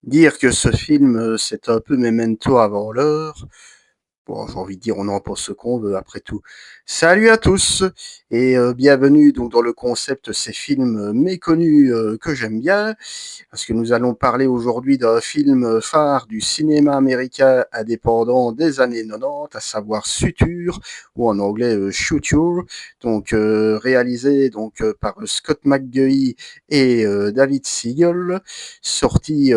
Dire que ce film, c'est un peu Memento avant l'heure, bon, j'ai envie de dire, on en pense ce qu'on veut après tout. Salut à tous et bienvenue donc dans le concept ces films méconnus que j'aime bien, parce que nous allons parler aujourd'hui d'un film phare du cinéma américain indépendant des années 90, à savoir Suture, ou en anglais Shooture, donc réalisé donc par Scott McGhee et David Siegel, sorti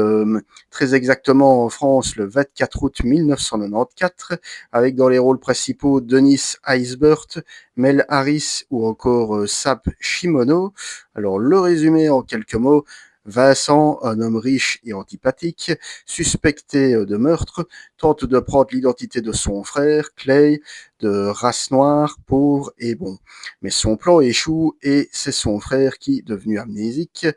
très exactement en France le 24 août 1994, avec dans les rôles principaux Dennis Haysbert, Mel Harris ou encore Sap Shimono. Alors le résumé en quelques mots: Vincent, un homme riche et antipathique, suspecté de meurtre, tente de prendre l'identité de son frère, Clay, de race noire, pauvre et bon. Mais son plan échoue et c'est son frère qui, devenu amnésique,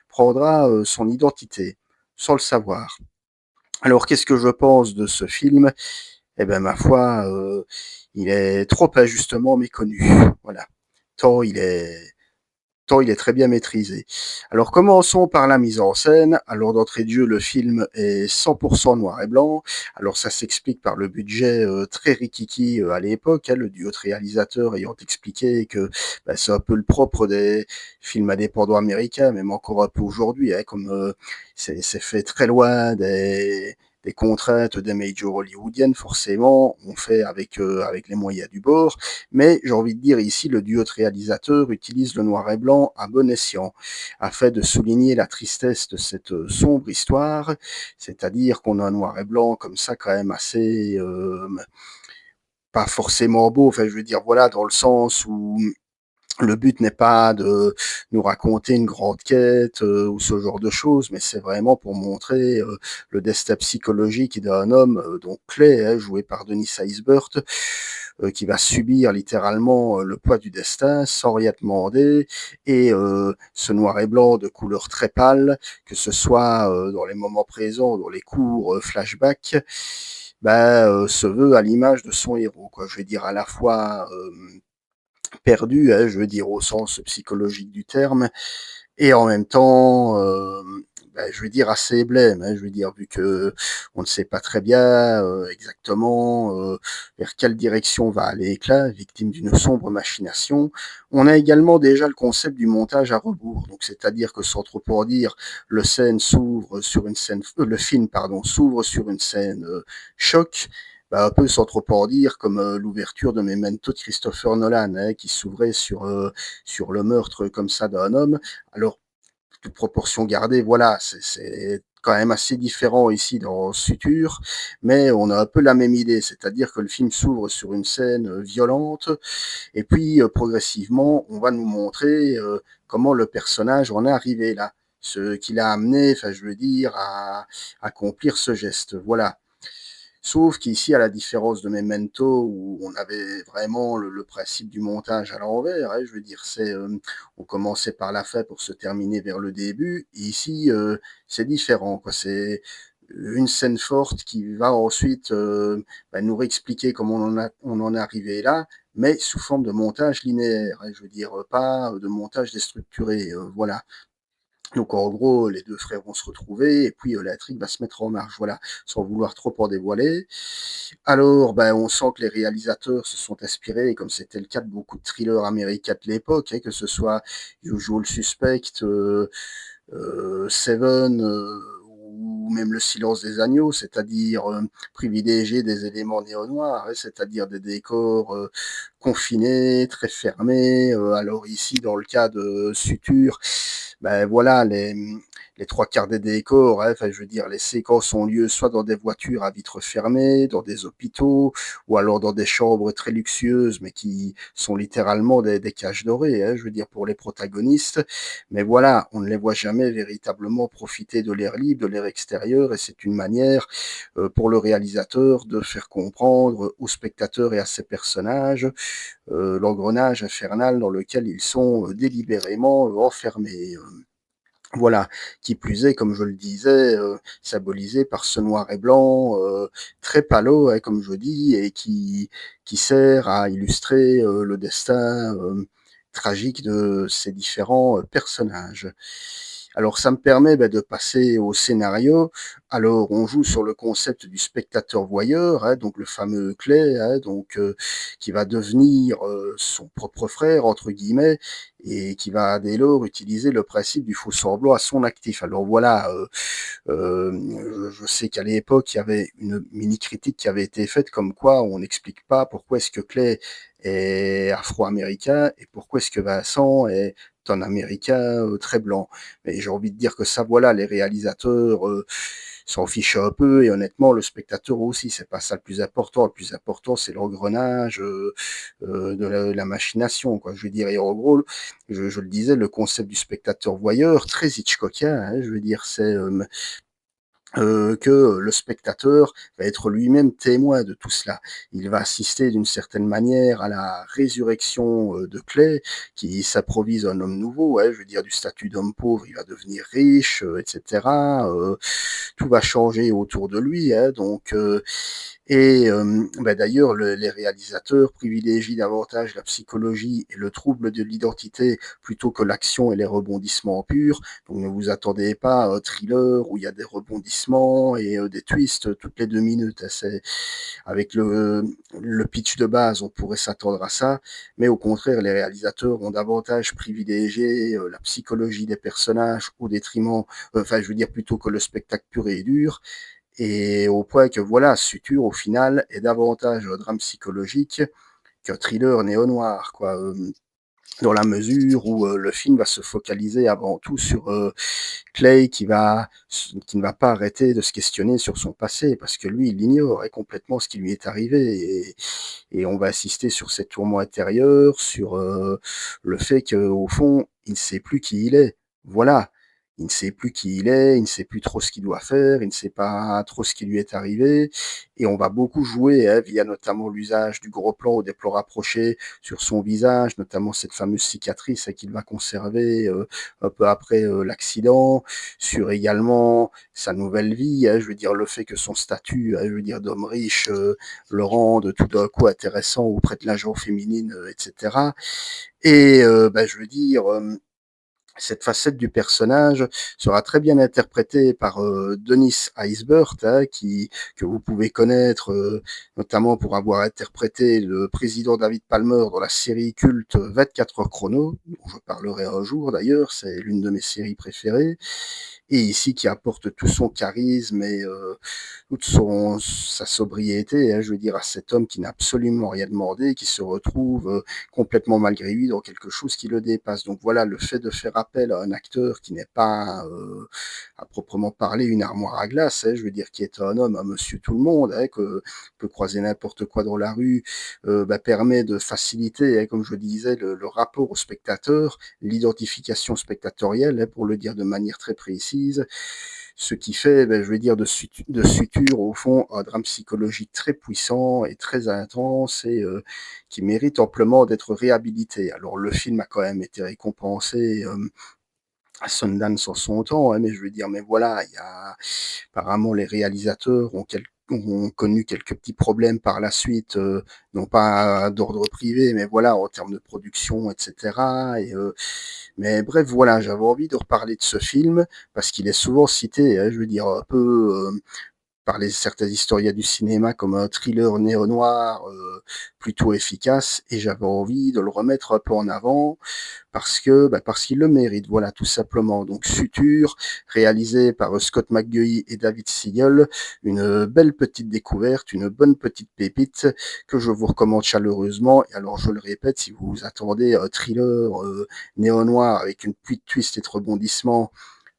prendra son identité, sans le savoir. Alors qu'est-ce que je pense de ce film? Eh ben ma foi, il est trop injustement méconnu. Voilà. Tant il est tant il est très bien maîtrisé. Alors commençons par la mise en scène. Alors d'entrée de jeu, le film est 100% noir et blanc. Alors ça s'explique par le budget très rikiki à l'époque, hein, le duo de réalisateurs ayant expliqué que bah, c'est un peu le propre des films indépendants américains, même encore un peu aujourd'hui, hein, comme c'est fait très loin des contraintes des majors hollywoodiennes, forcément, on fait avec les moyens du bord, mais j'ai envie de dire ici, le duo de réalisateurs utilise le noir et blanc à bon escient, afin de souligner la tristesse de cette sombre histoire, c'est-à-dire qu'on a un noir et blanc comme ça quand même assez... pas forcément beau, enfin je veux dire, voilà, dans le sens où le but n'est pas de nous raconter une grande quête ou ce genre de choses, mais c'est vraiment pour montrer le destin psychologique d'un homme, donc Clay, hein, joué par Denis Haysbert, qui va subir littéralement le poids du destin sans rien demander, et ce noir et blanc de couleur très pâle, que ce soit dans les moments présents, dans les courts flashbacks, bah, se veut à l'image de son héros, quoi. Je vais dire à la fois perdu, hein, je veux dire au sens psychologique du terme, et en même temps, bah, je veux dire assez blême, hein, je veux dire, vu que on ne sait pas très bien exactement vers quelle direction va aller Éclat, victime d'une sombre machination. On a également déjà le concept du montage à rebours, donc c'est-à-dire que sans trop en dire, le film pardon s'ouvre sur une scène choc, bah, un peu sans trop en dire, comme l'ouverture de Memento de Christopher Nolan, hein, qui s'ouvrait sur le meurtre comme ça d'un homme. Alors, toute proportion gardée, voilà, c'est quand même assez différent ici dans Suture, mais on a un peu la même idée, c'est-à-dire que le film s'ouvre sur une scène violente, et puis progressivement, on va nous montrer comment le personnage en est arrivé là, ce qui l'a amené, enfin je veux dire, à accomplir ce geste. Voilà. Sauf qu'ici, à la différence de Memento, où on avait vraiment le principe du montage à l'envers, hein, je veux dire, on commençait par la fin pour se terminer vers le début. Et ici, c'est différent, quoi. C'est une scène forte qui va ensuite bah, nous réexpliquer comment on en est arrivé là, mais sous forme de montage linéaire, hein, je veux dire, pas de montage déstructuré. Voilà. Donc en gros, les deux frères vont se retrouver et puis l'intrigue va se mettre en marche, voilà, sans vouloir trop en dévoiler. Alors, ben, on sent que les réalisateurs se sont inspirés, comme c'était le cas de beaucoup de thrillers américains de l'époque, hein, que ce soit Usual Suspect, Seven, ou même Le Silence des agneaux, c'est-à-dire privilégier des éléments néo-noirs, hein, c'est-à-dire des décors confinés, très fermés. Alors ici, dans le cas de Suture, ben voilà, les trois quarts des décors, hein, enfin, je veux dire, les séquences ont lieu soit dans des voitures à vitres fermées, dans des hôpitaux, ou alors dans des chambres très luxueuses, mais qui sont littéralement des cages dorées, hein, je veux dire, pour les protagonistes. Mais voilà, on ne les voit jamais véritablement profiter de l'air libre, de l'air extérieur, et c'est une manière pour le réalisateur de faire comprendre aux spectateurs et à ses personnages l'engrenage infernal dans lequel ils sont délibérément enfermés. Voilà, qui plus est, comme je le disais, symbolisé par ce noir et blanc très palo, hein, comme je dis, et qui sert à illustrer le destin tragique de ces différents personnages. Alors ça me permet, de passer au scénario. Alors on joue sur le concept du spectateur voyeur, hein, donc le fameux Clay, hein, donc qui va devenir, «son propre frère» entre guillemets et qui va dès lors utiliser le principe du faux semblant à son actif. Alors voilà, je sais qu'à l'époque, il y avait une mini critique qui avait été faite comme quoi on n'explique pas pourquoi est-ce que Clay est afro-américain et pourquoi est-ce que Vincent est un Américain, très blanc. Mais j'ai envie de dire que ça, voilà, les réalisateurs, s'en fichent un peu et honnêtement, le spectateur aussi, c'est pas ça le plus important. Le plus important, c'est l'engrenage, de la machination, quoi. Je veux dire et en gros, je le disais, le concept du spectateur voyeur, très Hitchcockien, hein, je veux dire, c'est, que le spectateur va être lui-même témoin de tout cela. Il va assister d'une certaine manière à la résurrection de Clay, qui s'improvise un homme nouveau, ouais, je veux dire du statut d'homme pauvre, il va devenir riche, etc. Tout va changer autour de lui, hein, donc et d'ailleurs, les réalisateurs privilégient davantage la psychologie et le trouble de l'identité plutôt que l'action et les rebondissements purs. Donc ne vous attendez pas à un thriller où il y a des rebondissements et des twists toutes les 2 minutes, hein. C'est avec le pitch de base, on pourrait s'attendre à ça, mais au contraire, les réalisateurs ont davantage privilégié la psychologie des personnages au détriment, enfin je veux dire plutôt que le spectacle pur et dur. Et au point que voilà, Suture, au final, est davantage un drame psychologique qu'un thriller néo-noir, quoi. Dans la mesure où le film va se focaliser avant tout sur Clay qui ne va pas arrêter de se questionner sur son passé, parce que lui, il ignore complètement ce qui lui est arrivé. Et on va assister sur ces tourments intérieurs, sur le fait qu'au fond, il ne sait plus qui il est. Voilà. Il ne sait plus qui il est, il ne sait plus trop ce qu'il doit faire, il ne sait pas trop ce qui lui est arrivé. Et on va beaucoup jouer, hein, via notamment l'usage du gros plan ou des plans rapprochés sur son visage, notamment cette fameuse cicatrice, hein, qu'il va conserver un peu après l'accident, sur également sa nouvelle vie, hein, je veux dire le fait que son statut, hein, je veux dire d'homme riche, le rende tout d'un coup intéressant auprès de la genre féminine, etc. Et je veux dire, cette facette du personnage sera très bien interprétée par Dennis Haysbert, hein, que vous pouvez connaître notamment pour avoir interprété le président David Palmer dans la série culte 24 heures chrono, dont je parlerai un jour d'ailleurs, c'est l'une de mes séries préférées, et ici qui apporte tout son charisme et sa sobriété, hein, je veux dire, à cet homme qui n'a absolument rien demandé, qui se retrouve complètement malgré lui dans quelque chose qui le dépasse. Donc voilà, le fait de faire appel à un acteur qui n'est pas, à proprement parler, une armoire à glace, hein, je veux dire, qui est un homme, un monsieur tout le monde, hein, que peut croiser n'importe quoi dans la rue, permet de faciliter, hein, comme je disais, le rapport au spectateur, l'identification spectatorielle, hein, pour le dire de manière très précise, ce qui fait, je veux dire, de Suture, au fond, un drame psychologique très puissant et très intense et qui mérite amplement d'être réhabilité. Alors le film a quand même été récompensé à Sundance en son temps, hein, mais je veux dire, mais voilà, il y a apparemment les réalisateurs ont connu quelques petits problèmes par la suite, non pas d'ordre privé, mais voilà, en termes de production, etc. Mais bref, voilà, j'avais envie de reparler de ce film parce qu'il est souvent cité, hein, je veux dire, un peu par certains historiens du cinéma comme un thriller néo-noir plutôt efficace, et j'avais envie de le remettre un peu en avant parce qu'il le mérite, voilà, tout simplement. Donc Suture, réalisé par Scott McGhee et David Siegel, une belle petite découverte, une bonne petite pépite que je vous recommande chaleureusement. Et alors je le répète, si vous vous attendez à un thriller néo-noir avec une pluie de twists et de rebondissements,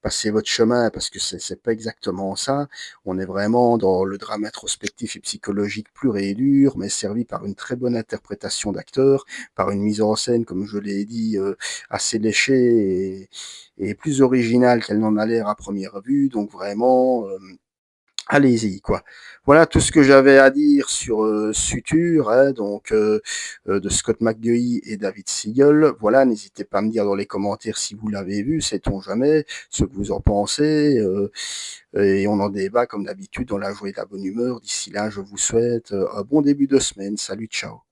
passez votre chemin parce que c'est pas exactement ça. On est vraiment dans le drame introspectif et psychologique pur et dur, mais servi par une très bonne interprétation d'acteurs, par une mise en scène, comme je l'ai dit, assez léchée et plus originale qu'elle n'en a l'air à première vue. Donc vraiment, allez-y, quoi. Voilà tout ce que j'avais à dire sur Suture, hein, donc de Scott McGhee et David Siegel. Voilà, n'hésitez pas à me dire dans les commentaires si vous l'avez vu, sait-on jamais, ce que vous en pensez. Et on en débat comme d'habitude dans la joie et la bonne humeur. D'ici là, je vous souhaite un bon début de semaine. Salut, ciao.